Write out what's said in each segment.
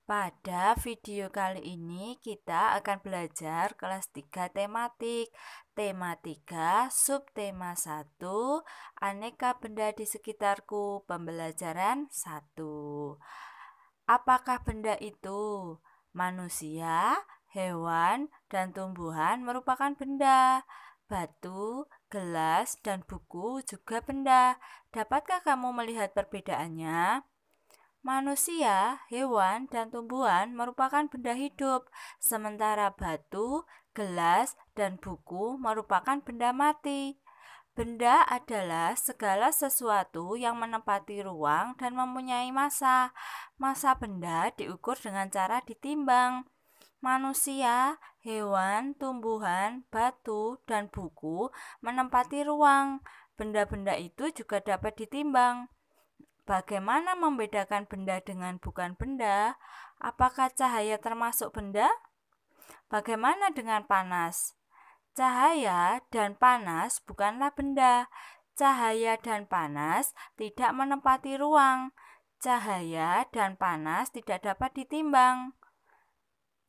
Pada video kali ini kita akan belajar kelas 3 tematik. Tema 3, subtema 1, aneka benda di sekitarku, pembelajaran 1. Apakah benda itu? Manusia, hewan, dan tumbuhan merupakan benda. Batu, gelas, dan buku juga benda. Dapatkah kamu melihat perbedaannya? Manusia, hewan, dan tumbuhan merupakan benda hidup, sementara batu, gelas, dan buku merupakan benda mati. Benda adalah segala sesuatu yang menempati ruang dan mempunyai massa. Massa benda diukur dengan cara ditimbang. Manusia, hewan, tumbuhan, batu, dan buku menempati ruang. Benda-benda itu juga dapat ditimbang. Bagaimana membedakan benda dengan bukan benda? Apakah cahaya termasuk benda? Bagaimana dengan panas? Cahaya dan panas bukanlah benda. Cahaya dan panas tidak menempati ruang. Cahaya dan panas tidak dapat ditimbang.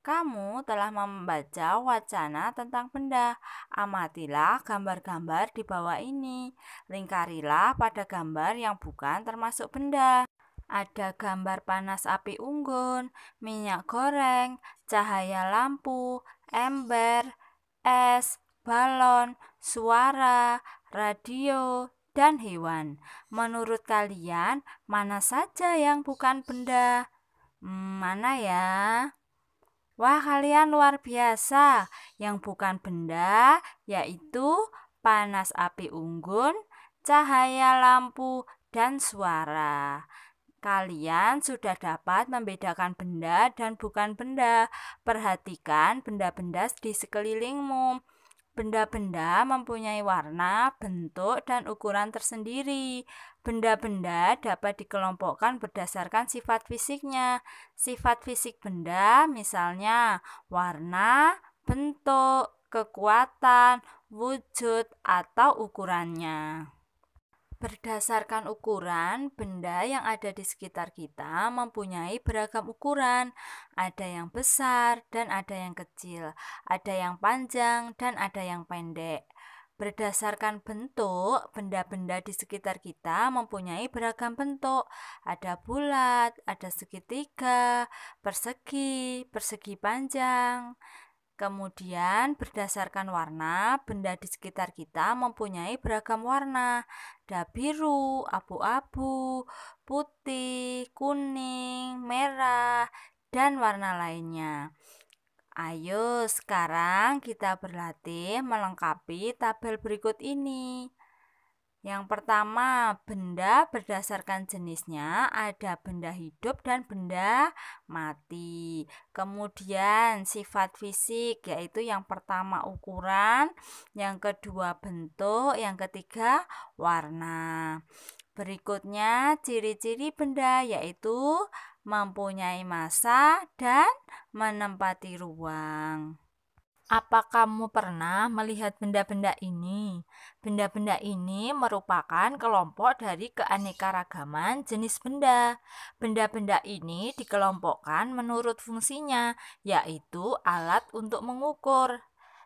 Kamu telah membaca wacana tentang benda. Amatilah gambar-gambar di bawah ini. Lingkarilah pada gambar yang bukan termasuk benda. Ada gambar panas api unggun, minyak goreng, cahaya lampu, ember, es, balon, suara, radio, dan hewan. Menurut kalian, mana saja yang bukan benda? Mana ya? Wah, kalian luar biasa. Yang bukan benda yaitu panas api unggun, cahaya lampu, dan suara. Kalian sudah dapat membedakan benda dan bukan benda. Perhatikan benda-benda di sekelilingmu. Benda-benda mempunyai warna, bentuk, dan ukuran tersendiri. Benda-benda dapat dikelompokkan berdasarkan sifat fisiknya. Sifat fisik benda misalnya warna, bentuk, kekuatan, wujud, atau ukurannya. Berdasarkan ukuran, benda yang ada di sekitar kita mempunyai beragam ukuran. Ada yang besar dan ada yang kecil, ada yang panjang dan ada yang pendek. Berdasarkan bentuk, benda-benda di sekitar kita mempunyai beragam bentuk. Ada bulat, ada segitiga, persegi, persegi panjang. Kemudian berdasarkan warna, benda di sekitar kita mempunyai beragam warna. Ada biru, abu-abu, putih, kuning, merah, dan warna lainnya. Ayo sekarang kita berlatih melengkapi tabel berikut ini. Yang pertama, benda berdasarkan jenisnya ada benda hidup dan benda mati. Kemudian sifat fisik yaitu yang pertama ukuran, yang kedua bentuk, yang ketiga warna. Berikutnya ciri-ciri benda yaitu mempunyai massa dan menempati ruang. Apa kamu pernah melihat benda-benda ini? Benda-benda ini merupakan kelompok dari keanekaragaman jenis benda. Benda-benda ini dikelompokkan menurut fungsinya, yaitu alat untuk mengukur.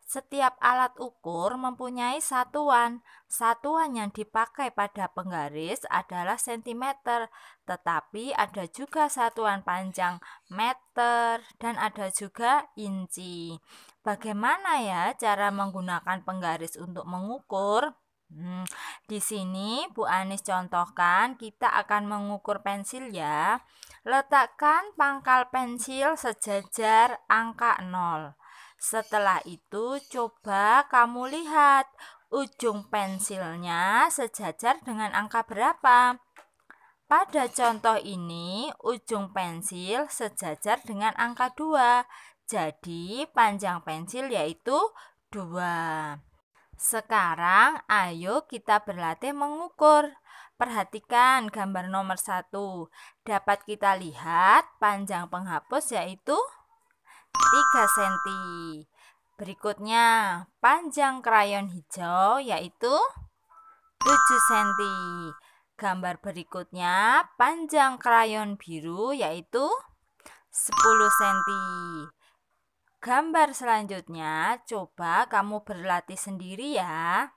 Setiap alat ukur mempunyai satuan. Satuan yang dipakai pada penggaris adalah sentimeter, tetapi ada juga satuan panjang meter dan ada juga inci. Bagaimana ya cara menggunakan penggaris untuk mengukur? Di sini Bu Anis contohkan kita akan mengukur pensil ya. Letakkan pangkal pensil sejajar angka 0. Setelah itu coba kamu lihat ujung pensilnya sejajar dengan angka berapa. Pada contoh ini ujung pensil sejajar dengan angka 2. Jadi panjang pensil yaitu 2. Sekarang ayo kita berlatih mengukur. Perhatikan gambar nomor 1. Dapat kita lihat panjang penghapus yaitu 3 cm. Berikutnya, panjang krayon hijau yaitu 7 cm. Gambar berikutnya, panjang krayon biru yaitu 10 cm. Gambar selanjutnya, coba kamu berlatih sendiri ya.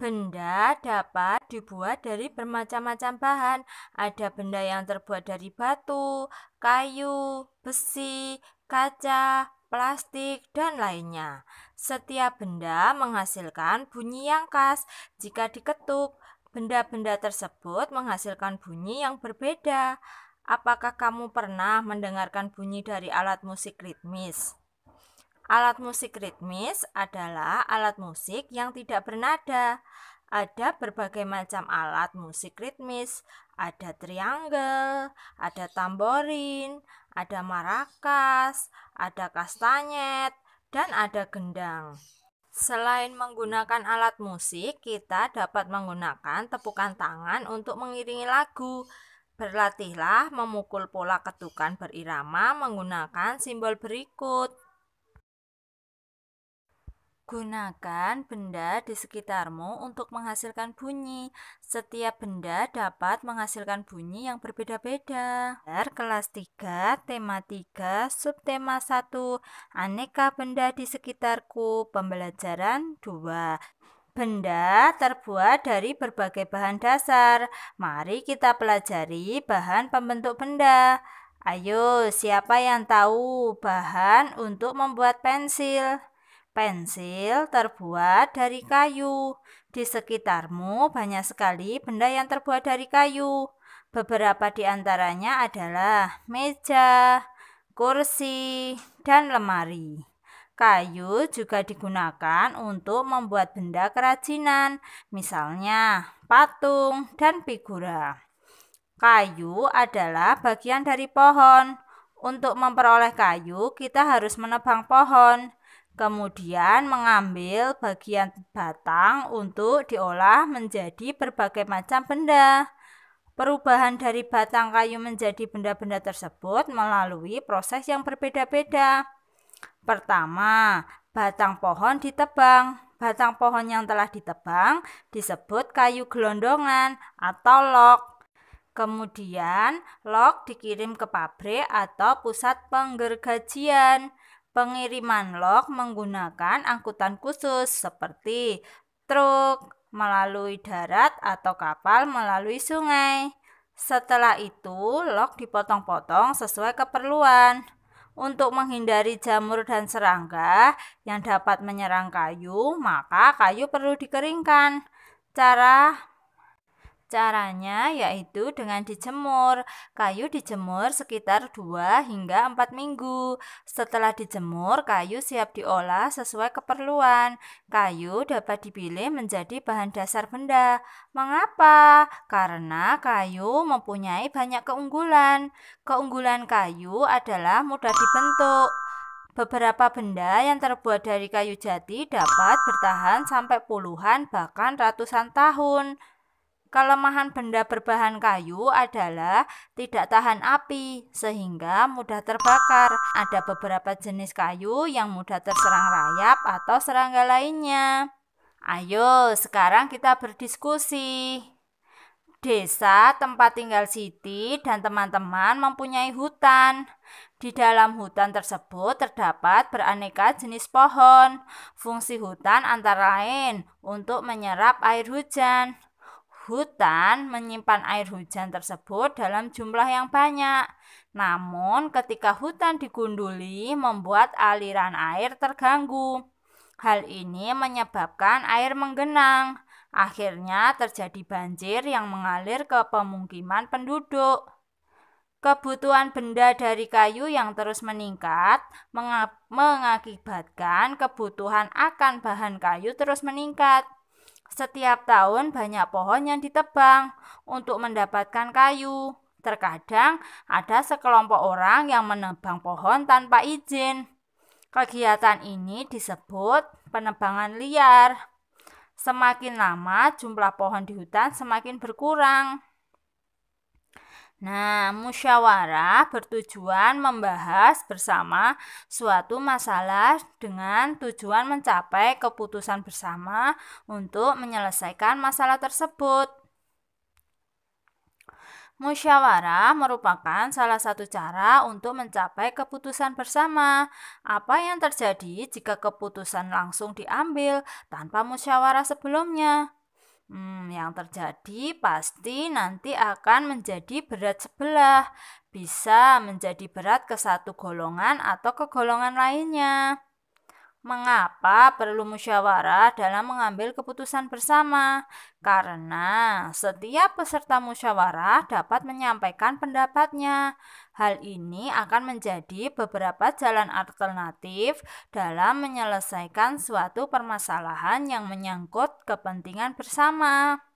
Benda dapat dibuat dari bermacam-macam bahan. Ada benda yang terbuat dari batu, kayu, besi, kaca, plastik, dan lainnya. Setiap benda menghasilkan bunyi yang khas. Jika diketuk, benda-benda tersebut menghasilkan bunyi yang berbeda. Apakah kamu pernah mendengarkan bunyi dari alat musik ritmis? Alat musik ritmis adalah alat musik yang tidak bernada. Ada berbagai macam alat musik ritmis. Ada triangle, ada tamborin, ada marakas, ada kastanyet, dan ada gendang. Selain menggunakan alat musik, kita dapat menggunakan tepukan tangan untuk mengiringi lagu. Berlatihlah memukul pola ketukan berirama menggunakan simbol berikut. Gunakan benda di sekitarmu untuk menghasilkan bunyi. Setiap benda dapat menghasilkan bunyi yang berbeda-beda. Kelas 3, tema 3, subtema 1, aneka benda di sekitarku, pembelajaran 2. Benda terbuat dari berbagai bahan dasar. Mari kita pelajari bahan pembentuk benda. Ayo, siapa yang tahu bahan untuk membuat pensil? Pensil terbuat dari kayu. Di sekitarmu banyak sekali benda yang terbuat dari kayu. Beberapa di antaranya adalah meja, kursi, dan lemari. Kayu juga digunakan untuk membuat benda kerajinan, misalnya patung dan figura. Kayu adalah bagian dari pohon. Untuk memperoleh kayu, kita harus menebang pohon, kemudian mengambil bagian batang untuk diolah menjadi berbagai macam benda. Perubahan dari batang kayu menjadi benda-benda tersebut melalui proses yang berbeda-beda. Pertama, batang pohon ditebang. Batang pohon yang telah ditebang disebut kayu gelondongan atau log. Kemudian, log dikirim ke pabrik atau pusat penggergajian. Pengiriman log menggunakan angkutan khusus seperti truk melalui darat atau kapal melalui sungai. Setelah itu, log dipotong-potong sesuai keperluan. Untuk menghindari jamur dan serangga yang dapat menyerang kayu, maka kayu perlu dikeringkan. Caranya yaitu dengan dijemur. Kayu dijemur sekitar 2 hingga 4 minggu. Setelah dijemur, kayu siap diolah sesuai keperluan. Kayu dapat dipilih menjadi bahan dasar benda. Mengapa? Karena kayu mempunyai banyak keunggulan. Keunggulan kayu adalah mudah dibentuk. Beberapa benda yang terbuat dari kayu jati dapat bertahan sampai puluhan bahkan ratusan tahun. Kelemahan benda berbahan kayu adalah tidak tahan api sehingga mudah terbakar. Ada beberapa jenis kayu yang mudah terserang rayap atau serangga lainnya. Ayo, sekarang kita berdiskusi. Desa tempat tinggal Siti dan teman-teman mempunyai hutan. Di dalam hutan tersebut terdapat beraneka jenis pohon. Fungsi hutan antara lain untuk menyerap air hujan. Hutan menyimpan air hujan tersebut dalam jumlah yang banyak. Namun, ketika hutan digunduli, membuat aliran air terganggu. Hal ini menyebabkan air menggenang. Akhirnya terjadi banjir yang mengalir ke pemukiman penduduk. Kebutuhan benda dari kayu yang terus meningkat mengakibatkan kebutuhan akan bahan kayu terus meningkat. Setiap tahun banyak pohon yang ditebang untuk mendapatkan kayu. Terkadang ada sekelompok orang yang menebang pohon tanpa izin. Kegiatan ini disebut penebangan liar. Semakin lama jumlah pohon di hutan semakin berkurang. Nah, musyawarah bertujuan membahas bersama suatu masalah dengan tujuan mencapai keputusan bersama untuk menyelesaikan masalah tersebut. Musyawarah merupakan salah satu cara untuk mencapai keputusan bersama. Apa yang terjadi jika keputusan langsung diambil tanpa musyawarah sebelumnya? Yang terjadi pasti nanti akan menjadi berat sebelah, bisa menjadi berat ke satu golongan atau ke golongan lainnya. Mengapa perlu musyawarah dalam mengambil keputusan bersama? Karena setiap peserta musyawarah dapat menyampaikan pendapatnya. Hal ini akan menjadi beberapa jalan alternatif dalam menyelesaikan suatu permasalahan yang menyangkut kepentingan bersama.